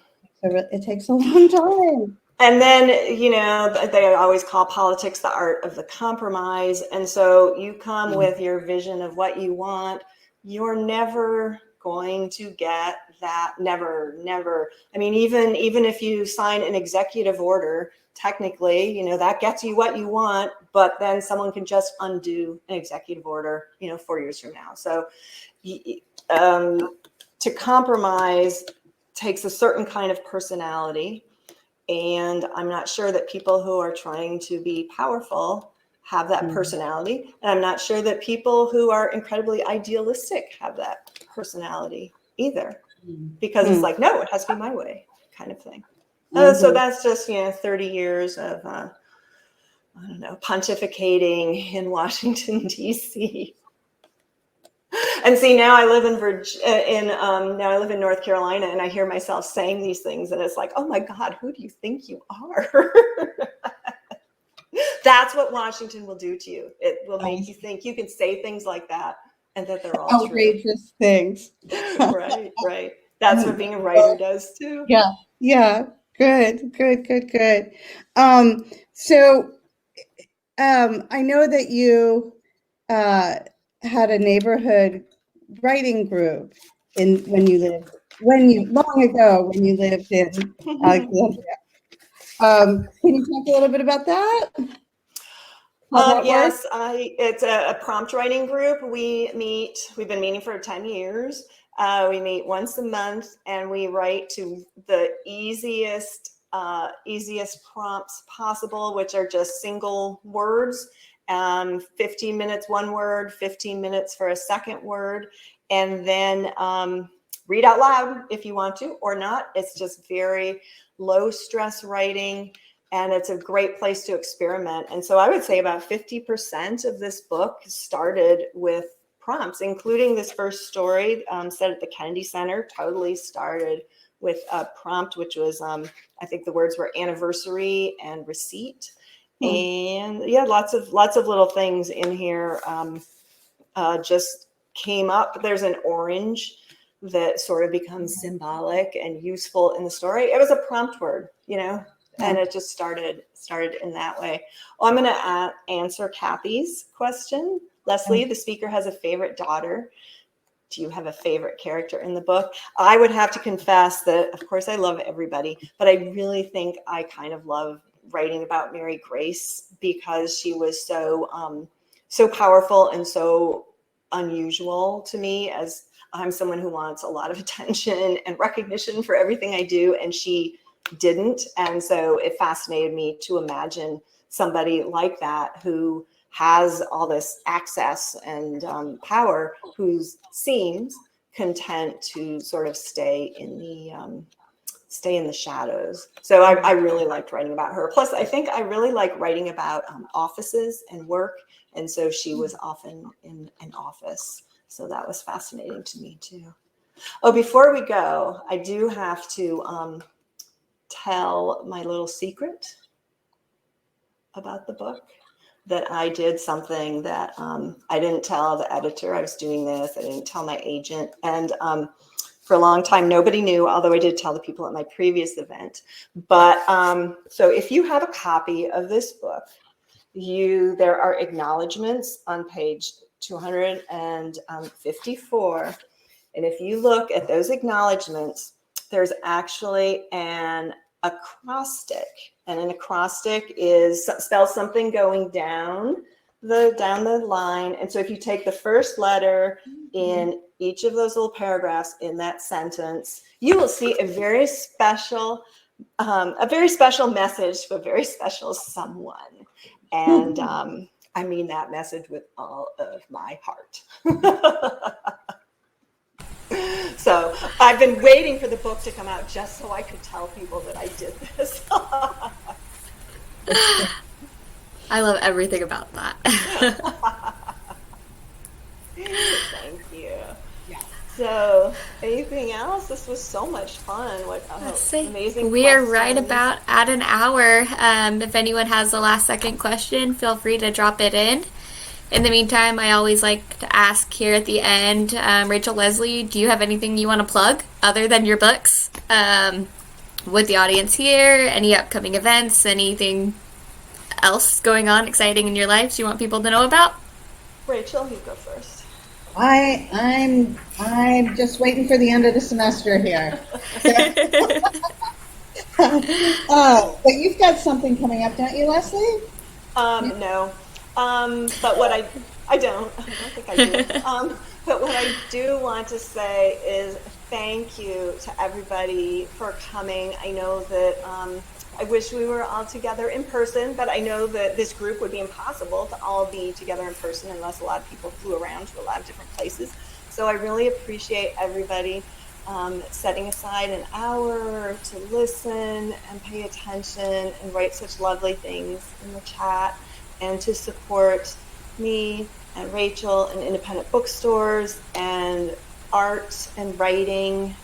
it takes a long time. And then, you know, they always call politics the art of the compromise. And so you come with your vision of what you want. You're never going to get that. Never, never. I mean, even if you sign an executive order, technically, you know, that gets you what you want, but then someone can just undo an executive order, you know, 4 years from now. So to compromise takes a certain kind of personality. And I'm not sure that people who are trying to be powerful have that personality. And I'm not sure that people who are incredibly idealistic have that personality either. Because it's like, no, it has to be my way kind of thing. So that's just, 30 years of, I don't know, pontificating in Washington, D.C. And see, now I live now I live in North Carolina, and I hear myself saying these things, and it's like, oh my God, who do you think you are? That's what Washington will do to you. It will make you think you can say things like that, and that they're all outrageous things. Right. That's what being a writer does too. Yeah. Good. So I know that you had a neighborhood writing group when you lived in Alexandria. Can you talk a little bit about that? How that Yes, works? it's a prompt writing group. We've been meeting for 10 years. We meet once a month and we write to the easiest prompts possible, which are just single words. 15 minutes, one word, 15 minutes for a second word. And then read out loud if you want to or not. It's just very low stress writing. And it's a great place to experiment. And so I would say about 50% of this book started with prompts, including this first story set at the Kennedy Center, totally started with a prompt, which was, I think the words were anniversary and receipt. And yeah, lots of little things in here just came up. There's an orange that sort of becomes symbolic and useful in the story. It was a prompt word, and it just started in that way. Oh, I'm going to answer Kathy's question. Leslie, the speaker has a favorite daughter. Do you have a favorite character in the book? I would have to confess that, of course, I love everybody, but I really think I kind of love writing about Mary Grace because she was so powerful and so unusual to me, as I'm someone who wants a lot of attention and recognition for everything I do, and she didn't. And so it fascinated me to imagine somebody like that who has all this access and power, who seems content to sort of stay in the shadows. So I really liked writing about her. Plus, I think I really like writing about offices and work. And so she was often in an office. So that was fascinating to me too. Oh, before we go, I do have to tell my little secret. about the book, that I did something that I didn't tell the editor I was doing this. I didn't tell my agent. And for a long time, nobody knew, although I did tell the people at my previous event. But so if you have a copy of this book, there are acknowledgments on page 254. And if you look at those acknowledgments, there's actually an acrostic. And an acrostic spells something going down the line. And so if you take the first letter in each of those little paragraphs in that sentence, you will see a very special message to a very special someone. And I mean that message with all of my heart. So I've been waiting for the book to come out just so I could tell people that I did this. I love everything about that. Thank you. Yeah. So anything else? This was so much fun. What amazing We questions. are right about at an hour. If anyone has a last second question, feel free to drop it in. In the meantime, I always like to ask here at the end, Rachel, Leslie, do you have anything you want to plug other than your books with the audience here? Any upcoming events? Anything else going on exciting in your lives you want people to know about? Rachel, you go first. I'm just waiting for the end of the semester here. But you've got something coming up, don't you, Leslie? No. But what I don't think I do. But what I do want to say is thank you to everybody for coming. I know that I wish we were all together in person, but I know that this group would be impossible to all be together in person unless a lot of people flew around to a lot of different places. So I really appreciate everybody setting aside an hour to listen and pay attention and write such lovely things in the chat, and to support me and Rachel and independent bookstores and art and writing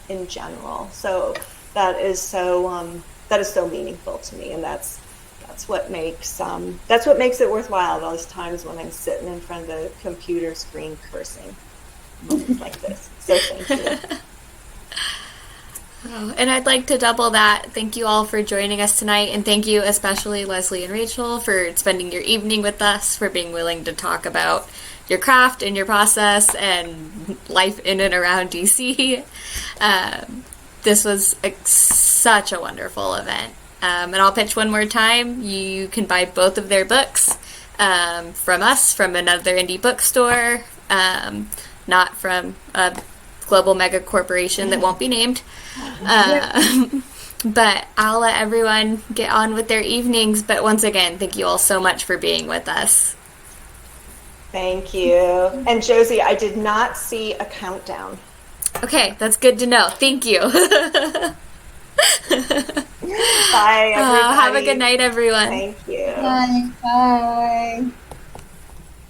in general. So that is so meaningful to me, and that's what makes it worthwhile. Those times when I'm sitting in front of the computer screen cursing, moments like this. So thank you. Oh, and I'd like to double that. Thank you all for joining us tonight, and thank you especially Leslie and Rachel for spending your evening with us, for being willing to talk about your craft and your process and life in and around DC. This was such a wonderful event. And I'll pitch one more time. You can buy both of their books from us, from another indie bookstore, not from a global mega corporation that won't be named. But I'll let everyone get on with their evenings. But once again, thank you all so much for being with us. Thank you. And Josie, I did not see a countdown. Okay, that's good to know. Thank you. Bye, everybody. Have a good night, everyone. Thank you. Bye. Bye.